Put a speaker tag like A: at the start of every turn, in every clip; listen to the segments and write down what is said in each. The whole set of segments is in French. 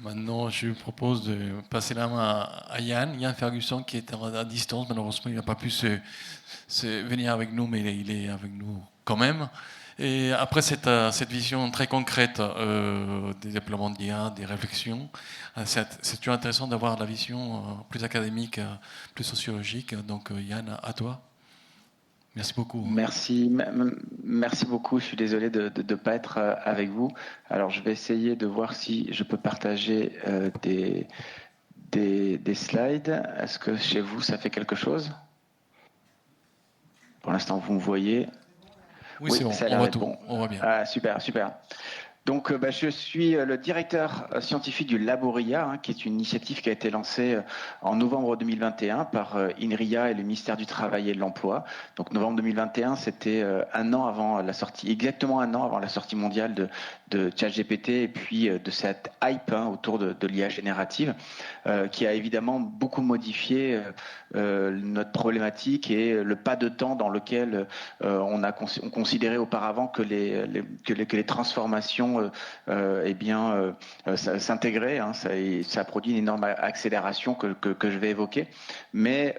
A: Maintenant, je propose de passer la main à Yann Ferguson, qui est à distance. Malheureusement, il n'a pas pu venir avec nous, mais il est avec nous quand même. Et après cette vision très concrète des déploiements d'IA, des réflexions, c'est toujours intéressant d'avoir la vision plus académique, plus sociologique. Donc Yann, à toi. Merci beaucoup.
B: Merci beaucoup. Je suis désolé de ne pas être avec vous. Alors, je vais essayer de voir si je peux partager des slides. Est-ce que chez vous, ça fait quelque chose? Pour l'instant, vous me voyez?
A: Oui, c'est bon,
B: ça a
A: on
B: l'air
A: voit
B: d'être
A: tout,
B: bon.
A: on voit bien.
B: Ah, super, super. Donc, je suis le directeur scientifique du Laboria, qui est une initiative qui a été lancée en novembre 2021 par INRIA et le ministère du Travail et de l'Emploi. Donc, novembre 2021, c'était un an avant la sortie, exactement un an avant la sortie mondiale de ChatGPT et puis de cette hype autour de l'IA générative, qui a évidemment beaucoup modifié notre problématique et le pas de temps dans lequel on considérait auparavant que les transformations s'intégraient. Ça a produit une énorme accélération que je vais évoquer, mais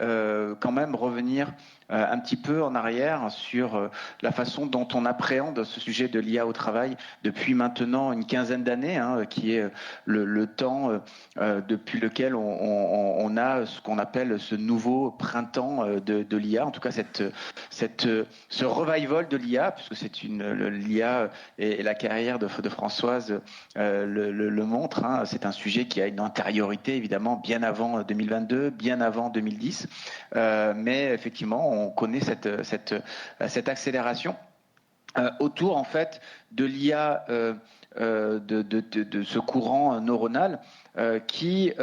B: quand même revenir un petit peu en arrière sur la façon dont on appréhende ce sujet de l'IA au travail depuis maintenant une quinzaine d'années, qui est le temps depuis lequel on a ce qu'on appelle ce nouveau printemps de l'IA, en tout cas ce revival de l'IA, puisque c'est l'IA et la carrière de Françoise le montre. C'est un sujet qui a une antériorité évidemment bien avant 2022, bien avant 2010, mais effectivement on connaît cette accélération autour en fait de l'IA, de ce courant neuronal qui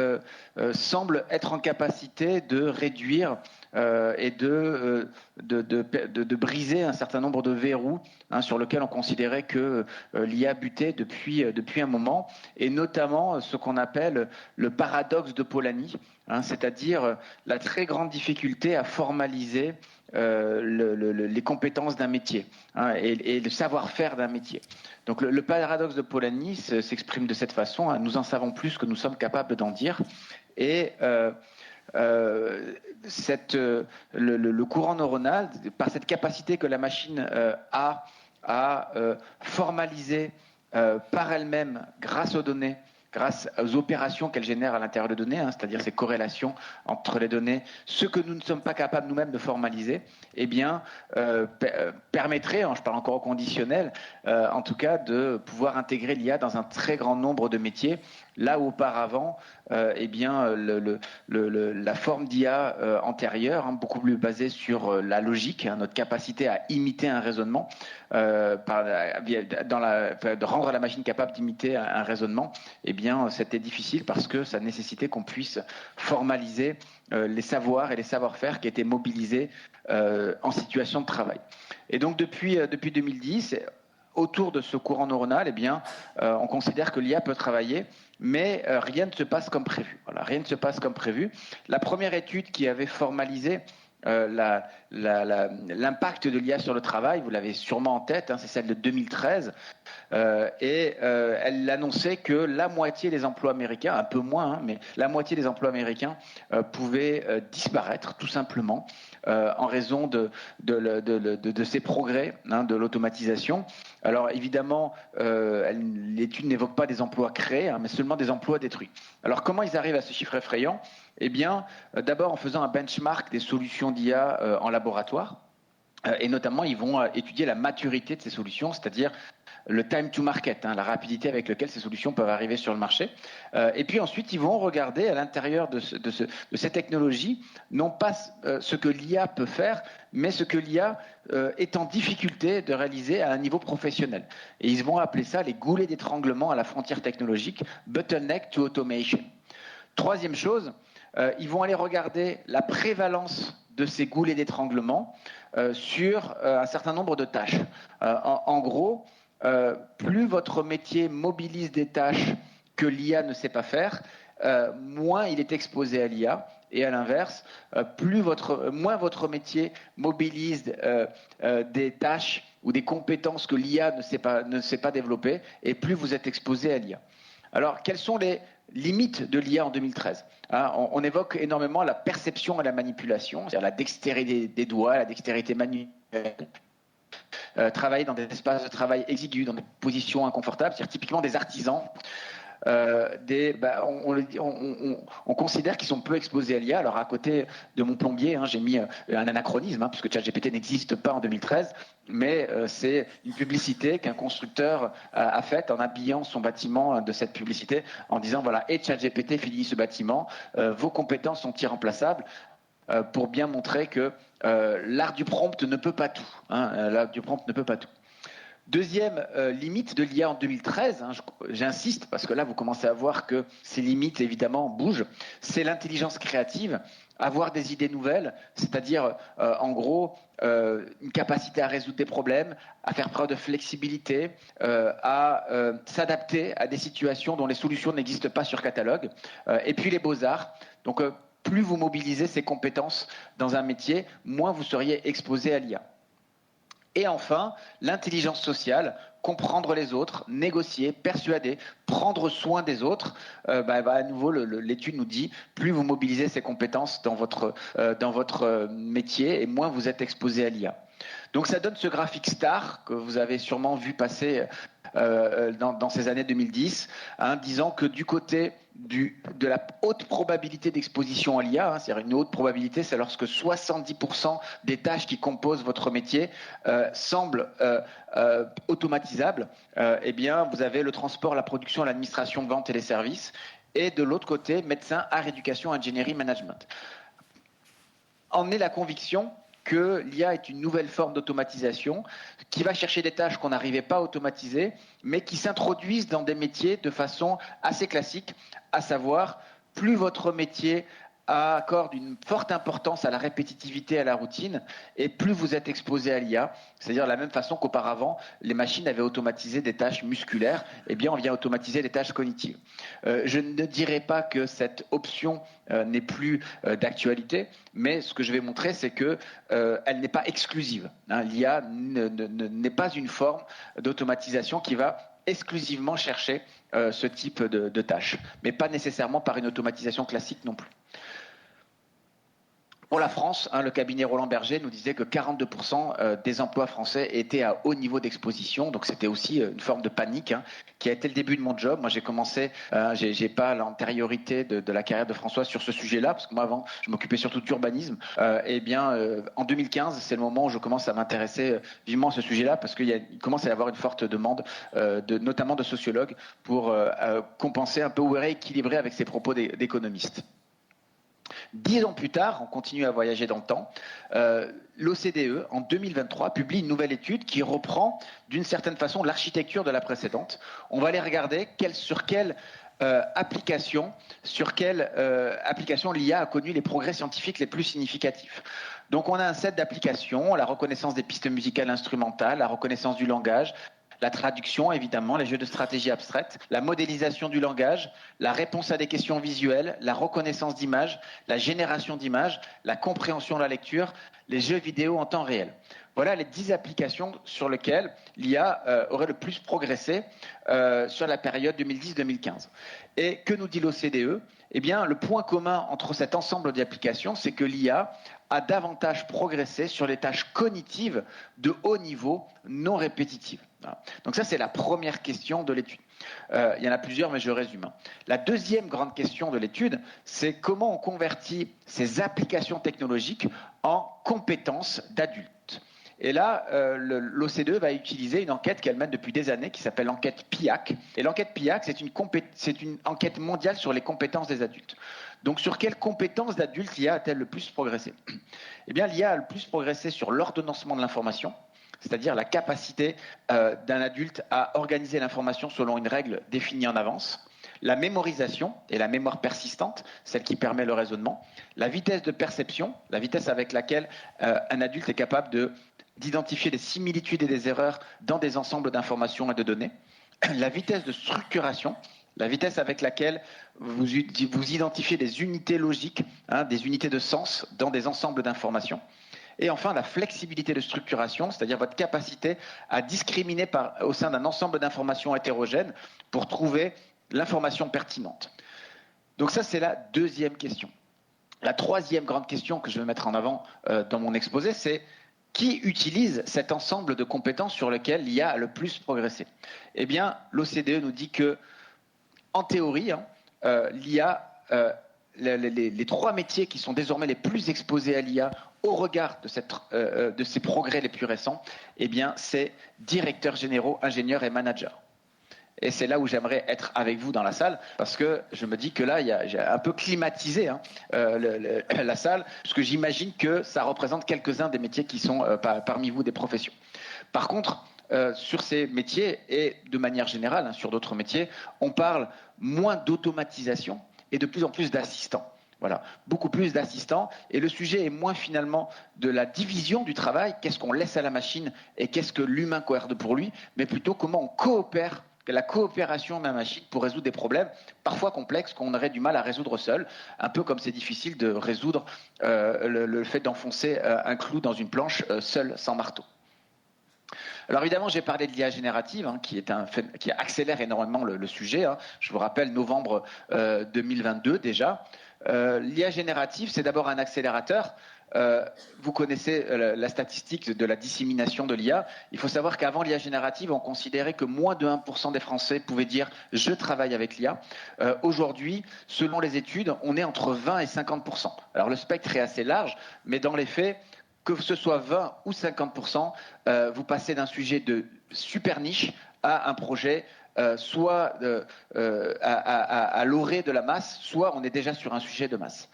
B: semble être en capacité de réduire et de briser un certain nombre de verrous sur lesquels on considérait que l'IA butait depuis un moment, et notamment ce qu'on appelle le paradoxe de Polanyi, c'est-à-dire la très grande difficulté à formaliser les compétences d'un métier et le savoir-faire d'un métier. Donc le paradoxe de Polanyi s'exprime de cette façon: nous en savons plus que nous sommes capables d'en dire. Et le courant neuronal, par cette capacité que la machine a à formaliser par elle-même, grâce aux données, grâce aux opérations qu'elle génère à l'intérieur de données, c'est-à-dire ces corrélations entre les données, ce que nous ne sommes pas capables nous-mêmes de formaliser, eh bien, permettrait, je parle encore au conditionnel, en tout cas, de pouvoir intégrer l'IA dans un très grand nombre de métiers, là où auparavant, la forme d'IA antérieure, beaucoup plus basée sur la logique, notre capacité à imiter un raisonnement, de rendre la machine capable d'imiter un raisonnement, eh bien, c'était difficile parce que ça nécessitait qu'on puisse formaliser les savoirs et les savoir-faire qui étaient mobilisés en situation de travail. Et donc, depuis 2010, autour de ce courant neuronal, eh bien, on considère que l'IA peut travailler, mais rien ne se passe comme prévu. Voilà, rien ne se passe comme prévu. La première étude qui avait formalisé l'impact de l'IA sur le travail, vous l'avez sûrement en tête, c'est celle de 2013, elle annonçait que la moitié des emplois américains, un peu moins, mais la moitié des emplois américains pouvaient disparaître tout simplement en raison de ces progrès de l'automatisation. Alors évidemment, l'étude n'évoque pas des emplois créés, mais seulement des emplois détruits. Alors comment ils arrivent à ce chiffre effrayant? Eh bien, d'abord en faisant un benchmark des solutions d'IA en laboratoire. Et notamment, ils vont étudier la maturité de ces solutions, c'est-à-dire le time to market, la rapidité avec laquelle ces solutions peuvent arriver sur le marché. Et puis ensuite, ils vont regarder à l'intérieur de ces technologies, non pas ce que l'IA peut faire, mais ce que l'IA est en difficulté de réaliser à un niveau professionnel. Et ils vont appeler ça les goulets d'étranglement à la frontière technologique, bottleneck to automation. Troisième chose, ils vont aller regarder la prévalence de ces goulets d'étranglement sur un certain nombre de tâches. En gros, plus votre métier mobilise des tâches que l'IA ne sait pas faire, moins il est exposé à l'IA. Et à l'inverse, moins votre métier mobilise des tâches ou des compétences que l'IA ne sait pas développer, et plus vous êtes exposé à l'IA. Alors, quels sont Limites de l'IA en 2013. Hein, on évoque énormément la perception et la manipulation, c'est-à-dire la dextérité des doigts, la dextérité manuelle. Travailler dans des espaces de travail exigus, dans des positions inconfortables, c'est-à-dire typiquement des artisans. On considère qu'ils sont peu exposés à l'IA. Alors à côté de mon plombier, hein, j'ai mis un anachronisme, hein, puisque ChatGPT n'existe pas en 2013, mais c'est une publicité qu'un constructeur a faite en habillant son bâtiment de cette publicité, en disant voilà, et ChatGPT finit ce bâtiment, vos compétences sont irremplaçables, pour bien montrer que l'art du prompt ne peut pas tout. Hein, l'art du prompt ne peut pas tout. Deuxième limite de l'IA en 2013, hein, j'insiste parce que là vous commencez à voir que ces limites évidemment bougent, c'est l'intelligence créative, avoir des idées nouvelles, c'est-à-dire en gros une capacité à résoudre des problèmes, à faire preuve de flexibilité, à s'adapter à des situations dont les solutions n'existent pas sur catalogue, et puis les beaux-arts. Donc plus vous mobilisez ces compétences dans un métier, moins vous seriez exposé à l'IA. Et enfin, l'intelligence sociale, comprendre les autres, négocier, persuader, prendre soin des autres. À nouveau, l'étude nous dit, plus vous mobilisez ces compétences dans votre métier et moins vous êtes exposé à l'IA. Donc ça donne ce graphique star que vous avez sûrement vu passer dans ces années 2010, hein, disant que du côté de la haute probabilité d'exposition à l'IA, hein, c'est-à-dire une haute probabilité, c'est lorsque 70% des tâches qui composent votre métier semblent automatisables, eh bien vous avez le transport, la production, l'administration, vente et les services, et de l'autre côté, médecin, art, éducation, ingénierie, management. En est la conviction que l'IA est une nouvelle forme d'automatisation qui va chercher des tâches qu'on n'arrivait pas à automatiser, mais qui s'introduisent dans des métiers de façon assez classique, à savoir, plus votre métier accorde une forte importance à la répétitivité, à la routine, et plus vous êtes exposé à l'IA, c'est-à-dire de la même façon qu'auparavant, les machines avaient automatisé des tâches musculaires, eh bien on vient automatiser des tâches cognitives. Je ne dirais pas que cette option n'est plus d'actualité, mais ce que je vais montrer, c'est qu'elle n'est pas exclusive. Hein. L'IA n'est pas une forme d'automatisation qui va exclusivement chercher ce type de tâches, mais pas nécessairement par une automatisation classique non plus. Pour la France, hein, le cabinet Roland Berger nous disait que 42% des emplois français étaient à haut niveau d'exposition, donc c'était aussi une forme de panique, hein, qui a été le début de mon job. Moi j'ai commencé, j'ai pas l'antériorité de la carrière de François sur ce sujet-là, parce que moi avant je m'occupais surtout d'urbanisme. En 2015, c'est le moment où je commence à m'intéresser vivement à ce sujet-là, parce qu'il commence à y avoir une forte demande, notamment de sociologues, pour compenser un peu ou rééquilibrer avec ces propos d'économistes. 10 ans plus tard, on continue à voyager dans le temps, l'OCDE, en 2023, publie une nouvelle étude qui reprend d'une certaine façon l'architecture de la précédente. On va aller regarder sur quelle application l'IA a connu les progrès scientifiques les plus significatifs. Donc on a un set d'applications, la reconnaissance des pistes musicales instrumentales, la reconnaissance du langage, la traduction, évidemment, les jeux de stratégie abstraite, la modélisation du langage, la réponse à des questions visuelles, la reconnaissance d'images, la génération d'images, la compréhension de la lecture, les jeux vidéo en temps réel. Voilà les 10 applications sur lesquelles l'IA aurait le plus progressé sur la période 2010-2015. Et que nous dit l'OCDE ? Eh bien, le point commun entre cet ensemble d'applications, c'est que l'IA a davantage progressé sur les tâches cognitives de haut niveau, non répétitives. Donc ça, c'est la première question de l'étude. Il y en a plusieurs, mais je résume. La deuxième grande question de l'étude, c'est comment on convertit ces applications technologiques en compétences d'adultes. Et là, l'OCDE va utiliser une enquête qu'elle mène depuis des années, qui s'appelle l'enquête PIAAC. Et l'enquête PIAAC, c'est une enquête mondiale sur les compétences des adultes. Donc, sur quelles compétences d'adultes l'IA a-t-elle le plus progressé ? Eh bien, l'IA a le plus progressé sur l'ordonnancement de l'information, c'est-à-dire la capacité d'un adulte à organiser l'information selon une règle définie en avance, la mémorisation et la mémoire persistante, celle qui permet le raisonnement, la vitesse de perception, la vitesse avec laquelle un adulte est capable d'identifier des similitudes et des erreurs dans des ensembles d'informations et de données, la vitesse de structuration, la vitesse avec laquelle vous identifiez des unités logiques, hein, des unités de sens dans des ensembles d'informations. Et enfin, la flexibilité de structuration, c'est-à-dire votre capacité à discriminer au sein d'un ensemble d'informations hétérogènes pour trouver l'information pertinente. Donc ça, c'est la deuxième question. La troisième grande question que je vais mettre en avant dans mon exposé, c'est qui utilise cet ensemble de compétences sur lesquelles l'IA a le plus progressé? Eh bien, l'OCDE nous dit que, en théorie, l'IA, les trois métiers qui sont désormais les plus exposés à l'IA au regard de ces progrès les plus récents, eh bien, c'est directeurs généraux, ingénieurs et managers. Et c'est là où j'aimerais être avec vous dans la salle, parce que je me dis que là, j'ai un peu climatisé la salle, parce que j'imagine que ça représente quelques-uns des métiers qui sont parmi vous des professions. Par contre, sur ces métiers, et de manière générale, sur d'autres métiers, on parle moins d'automatisation et de plus en plus d'assistants. Voilà, beaucoup plus d'assistants, et le sujet est moins finalement de la division du travail, qu'est-ce qu'on laisse à la machine et qu'est-ce que l'humain coerde pour lui, mais plutôt comment on coopère, la coopération d'un machine pour résoudre des problèmes parfois complexes qu'on aurait du mal à résoudre seul, un peu comme c'est difficile de résoudre le fait d'enfoncer un clou dans une planche seul, sans marteau. Alors évidemment, j'ai parlé de l'IA générative, qui accélère énormément le sujet. Je vous rappelle, novembre 2022 déjà. L'IA générative, c'est d'abord un accélérateur. Vous connaissez la statistique de la dissémination de l'IA. Il faut savoir qu'avant l'IA générative, on considérait que moins de 1% des Français pouvaient dire « je travaille avec l'IA ». Aujourd'hui, selon les études, on est entre 20 et 50%. Alors le spectre est assez large, mais dans les faits, que ce soit 20 ou 50%, vous passez d'un sujet de super niche à un projet soit à l'orée de la masse, soit on est déjà sur un sujet de masse.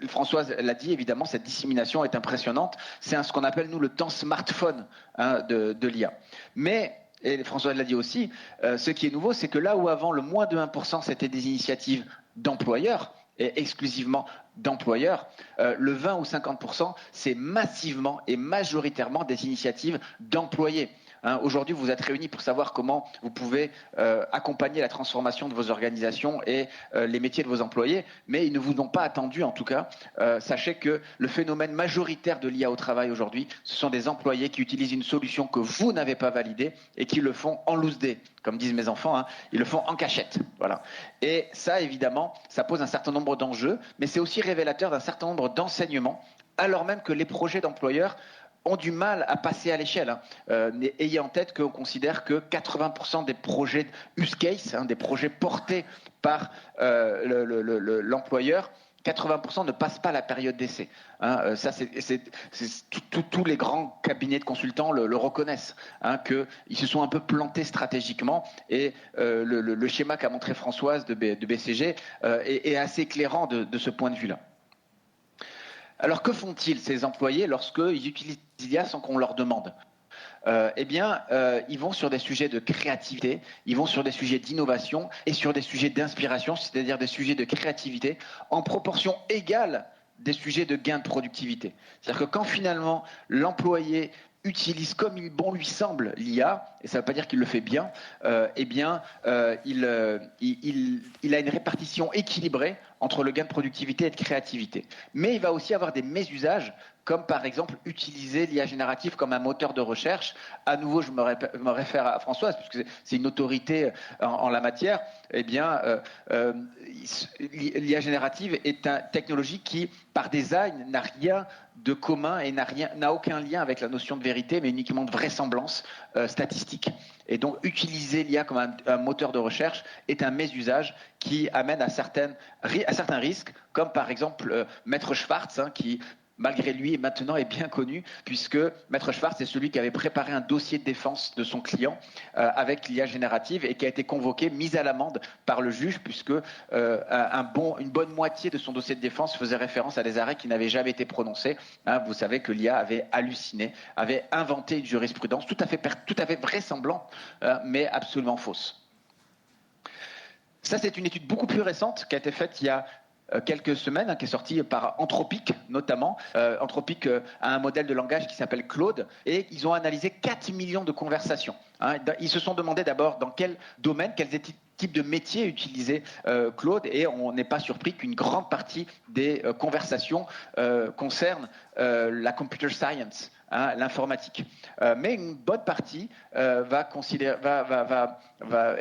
B: Françoise l'a dit, évidemment, cette dissémination est impressionnante. C'est ce qu'on appelle, nous, le temps smartphone de l'IA. Mais, et Françoise l'a dit aussi, ce qui est nouveau, c'est que là où avant, le moins de 1%, c'était des initiatives d'employeurs, et exclusivement d'employeurs, le 20 ou 50%, c'est massivement et majoritairement des initiatives d'employés. Aujourd'hui, vous êtes réunis pour savoir comment vous pouvez accompagner la transformation de vos organisations et les métiers de vos employés, mais ils ne vous ont pas attendu en tout cas. Sachez que le phénomène majoritaire de l'IA au travail aujourd'hui, ce sont des employés qui utilisent une solution que vous n'avez pas validée et qui le font en loose day, comme disent mes enfants, ils le font en cachette. Voilà. Et ça, évidemment, ça pose un certain nombre d'enjeux, mais c'est aussi révélateur d'un certain nombre d'enseignements, alors même que les projets d'employeurs ont du mal à passer à l'échelle. Ayez en tête qu'on considère que 80% des projets use case, des projets portés par l'employeur, 80% ne passent pas la période d'essai. Ça, tous les grands cabinets de consultants le reconnaissent, qu'ils se sont un peu plantés stratégiquement. Et le schéma qu'a montré Françoise de BCG est assez éclairant de ce point de vue-là. Alors que font-ils ces employés lorsqu'ils utilisent l'IA sans qu'on leur demande ? Ils vont sur des sujets de créativité, ils vont sur des sujets d'innovation et sur des sujets d'inspiration, c'est-à-dire des sujets de créativité en proportion égale des sujets de gain de productivité. C'est-à-dire que quand finalement l'employé utilise comme bon lui semble l'IA, et ça ne veut pas dire qu'il le fait bien, il a une répartition équilibrée entre le gain de productivité et de créativité. Mais il va aussi avoir des mésusages, comme par exemple utiliser l'IA générative comme un moteur de recherche. À nouveau, je me réfère à Françoise, puisque c'est une autorité en la matière. L'IA générative est une technologie qui, par design, n'a rien de commun et n'a aucun lien avec la notion de vérité, mais uniquement de vraisemblance statistique. Et donc, utiliser l'IA comme un moteur de recherche est un mésusage qui amène à certains risques, comme par exemple Maître Schwartz, qui malgré lui, maintenant est bien connu, puisque Maître Schwartz est celui qui avait préparé un dossier de défense de son client avec l'IA générative et qui a été convoqué, mis à l'amende par le juge, puisque une bonne moitié de son dossier de défense faisait référence à des arrêts qui n'avaient jamais été prononcés. Vous savez que l'IA avait halluciné, avait inventé une jurisprudence tout à fait vraisemblante, mais absolument fausse. Ça, c'est une étude beaucoup plus récente qui a été faite il y a quelques semaines, qui est sortie par Anthropic notamment. Anthropic a un modèle de langage qui s'appelle Claude et ils ont analysé 4 millions de conversations. Ils se sont demandé d'abord dans quel domaine, quels types de métiers utiliser Claude, et on n'est pas surpris qu'une grande partie des conversations concernent la computer science. hein, l'informatique. Mais une bonne partie va considérer,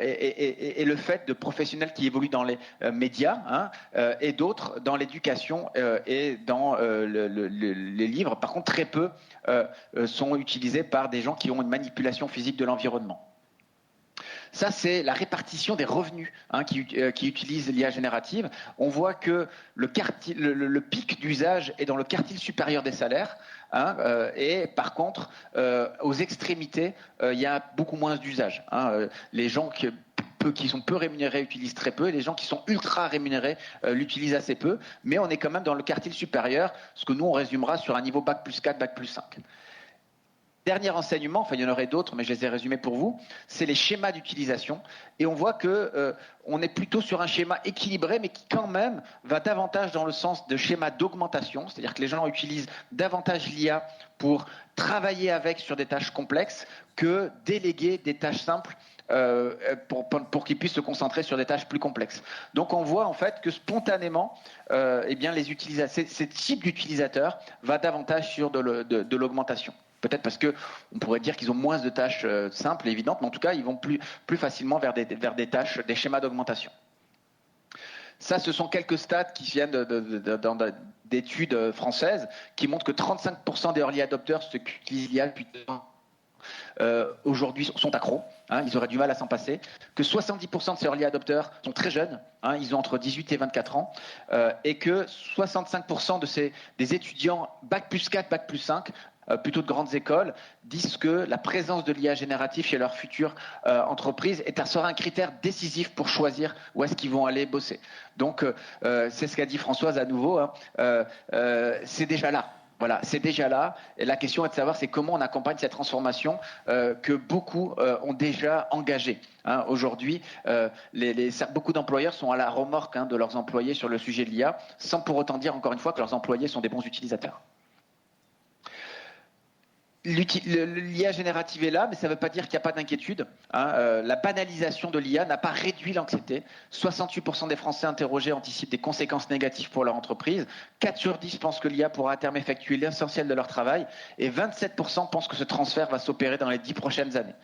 B: et le fait de professionnels qui évoluent dans les médias, hein, et d'autres dans l'éducation et dans les livres. Par contre, très peu sont utilisés par des gens qui ont une manipulation physique de l'environnement. Ça, c'est la répartition des revenus, hein, qui utilisent l'IA générative. On voit que le pic d'usage est dans le quartile supérieur des salaires, hein, et par contre, aux extrémités, il y a beaucoup moins d'usage. Hein. Les gens qui sont peu rémunérés utilisent très peu, et les gens qui sont ultra rémunérés l'utilisent assez peu, mais on est quand même dans le quartile supérieur, ce que nous on résumera sur un niveau Bac plus 4, Bac plus 5. Dernier enseignement, enfin il y en aurait d'autres, mais je les ai résumés pour vous, c'est les schémas d'utilisation. Et on voit qu'on est plutôt sur un schéma équilibré, mais qui quand même va davantage dans le sens de schéma d'augmentation, c'est-à-dire que les gens utilisent davantage l'IA pour travailler avec sur des tâches complexes que déléguer des tâches simples pour qu'ils puissent se concentrer sur des tâches plus complexes. Donc on voit en fait que spontanément, eh bien ces types d'utilisateurs va davantage sur de l'augmentation. Peut-être parce qu'on pourrait dire qu'ils ont moins de tâches simples et évidentes, mais en tout cas, ils vont plus facilement vers des tâches, des schémas d'augmentation. Ça, ce sont quelques stats qui viennent d'études françaises qui montrent que 35% des early adopters, ceux qui utilisent l'IA depuis 2 ans, aujourd'hui sont accros, hein, ils auraient du mal à s'en passer, que 70% de ces early adopters sont très jeunes, hein, ils ont entre 18 et 24 ans, et que 65% des étudiants Bac plus 4, Bac plus 5, plutôt de grandes écoles, disent que la présence de l'IA générative chez leur future entreprise sera un critère décisif pour choisir où est-ce qu'ils vont aller bosser. Donc, c'est ce qu'a dit Françoise à nouveau, hein, c'est déjà là. Voilà, c'est déjà là. Et la question est de savoir c'est comment on accompagne cette transformation que beaucoup ont déjà engagée. Hein. Aujourd'hui, beaucoup d'employeurs sont à la remorque, hein, de leurs employés sur le sujet de l'IA, sans pour autant dire encore une fois que leurs employés sont des bons utilisateurs. L'IA générative est là, mais ça ne veut pas dire qu'il n'y a pas d'inquiétude. Hein. La banalisation de l'IA n'a pas réduit l'anxiété. 68% des Français interrogés anticipent des conséquences négatives pour leur entreprise. 4 sur 10 pensent que l'IA pourra à terme effectuer l'essentiel de leur travail. Et 27% pensent que ce transfert va s'opérer dans les 10 prochaines années.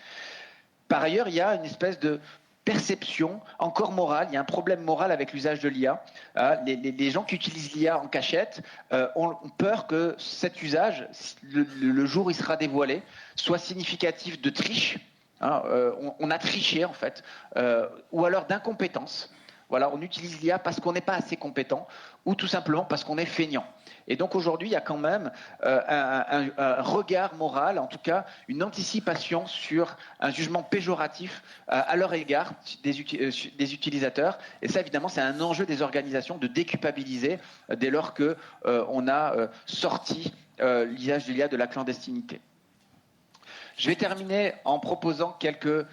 B: Par ailleurs, il y a une espèce de perception encore morale, il y a un problème moral avec l'usage de l'IA. Les gens qui utilisent l'IA en cachette ont peur que cet usage, le jour où il sera dévoilé, soit significatif de triche. Hein, on a triché en fait, ou alors d'incompétence. Voilà, on utilise l'IA parce qu'on n'est pas assez compétent, ou tout simplement parce qu'on est feignant. Et donc aujourd'hui, il y a quand même un regard moral, en tout cas une anticipation sur un jugement péjoratif à leur égard des utilisateurs. Et ça, évidemment, c'est un enjeu des organisations de déculpabiliser dès lors qu'on a sorti l'usage de l'IA de la clandestinité. Je vais terminer en proposant quelques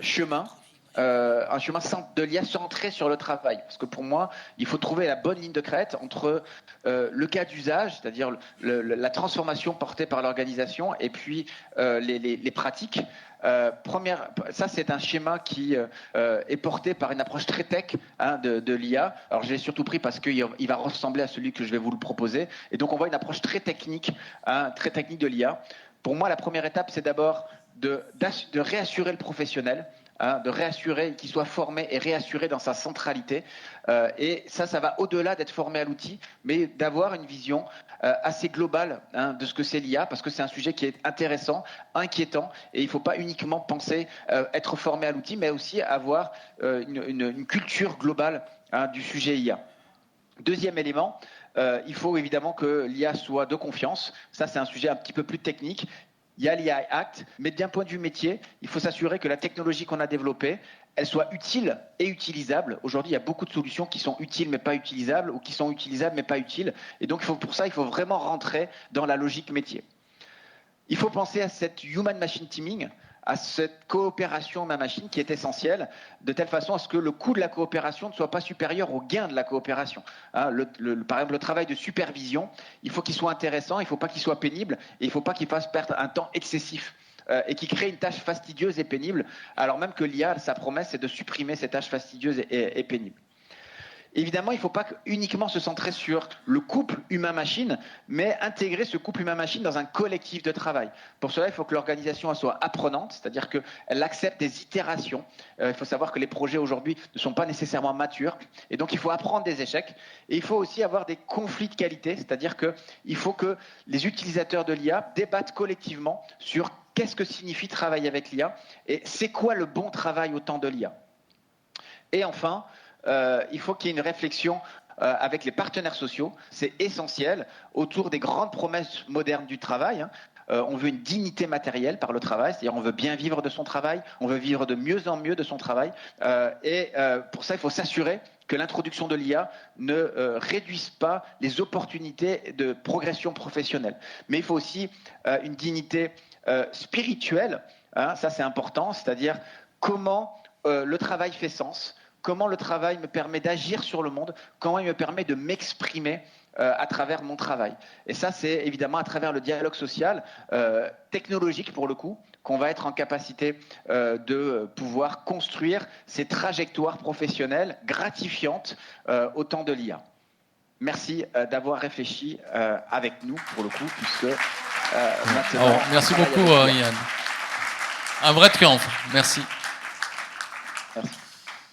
B: chemins. Un chemin de l'IA centré sur le travail. Parce que pour moi, il faut trouver la bonne ligne de crête entre le cas d'usage, c'est-à-dire la transformation portée par l'organisation, et puis les pratiques. Ça, c'est un schéma qui est porté par une approche très tech, hein, de l'IA. Alors, je l'ai surtout pris parce qu'il va ressembler à celui que je vais vous le proposer. Et donc, on voit une approche très technique, hein, de l'IA. Pour moi, la première étape, c'est d'abord de réassurer le professionnel, hein, de réassurer qu'il soit formé et réassuré dans sa centralité. Et ça va au-delà d'être formé à l'outil, mais d'avoir une vision assez globale, hein, de ce que c'est l'IA, parce que c'est un sujet qui est intéressant, inquiétant, et il ne faut pas uniquement penser être formé à l'outil, mais aussi avoir une culture globale, hein, du sujet IA. Deuxième élément, il faut évidemment que l'IA soit de confiance. Ça, c'est un sujet un petit peu plus technique. Il y a l'IA Act, mais d'un point de vue métier, il faut s'assurer que la technologie qu'on a développée, elle soit utile et utilisable. Aujourd'hui, il y a beaucoup de solutions qui sont utiles mais pas utilisables, ou qui sont utilisables mais pas utiles. Et donc, pour ça, il faut vraiment rentrer dans la logique métier. Il faut penser à cette human-machine teaming, à cette coopération main-machine qui est essentielle, de telle façon à ce que le coût de la coopération ne soit pas supérieur au gain de la coopération. Hein, par exemple, le travail de supervision, il faut qu'il soit intéressant, il ne faut pas qu'il soit pénible, et il ne faut pas qu'il fasse perdre un temps excessif et qui crée une tâche fastidieuse et pénible, alors même que l'IA, sa promesse, c'est de supprimer ces tâches fastidieuses et pénibles. Évidemment, il ne faut pas uniquement se centrer sur le couple humain-machine, mais intégrer ce couple humain-machine dans un collectif de travail. Pour cela, il faut que l'organisation soit apprenante, c'est-à-dire qu'elle accepte des itérations. Il faut savoir que les projets aujourd'hui ne sont pas nécessairement matures, et donc il faut apprendre des échecs. Et il faut aussi avoir des conflits de qualité, c'est-à-dire qu'il faut que les utilisateurs de l'IA débattent collectivement sur qu'est-ce que signifie travailler avec l'IA et c'est quoi le bon travail au temps de l'IA. Et enfin, il faut qu'il y ait une réflexion avec les partenaires sociaux, c'est essentiel, autour des grandes promesses modernes du travail. On veut une dignité matérielle par le travail, c'est-à-dire on veut bien vivre de son travail, on veut vivre de mieux en mieux de son travail. Pour ça, il faut s'assurer que l'introduction de l'IA ne réduise pas les opportunités de progression professionnelle. Mais il faut aussi une dignité spirituelle, ça c'est important, c'est-à-dire comment le travail fait sens, comment le travail me permet d'agir sur le monde, comment il me permet de m'exprimer à travers mon travail. Et ça, c'est évidemment à travers le dialogue social, technologique pour le coup, qu'on va être en capacité de pouvoir construire ces trajectoires professionnelles gratifiantes au temps de l'IA. Merci d'avoir réfléchi avec nous, pour le coup, puisque maintenant...
A: merci beaucoup, Yann. Un vrai triomphe. Merci.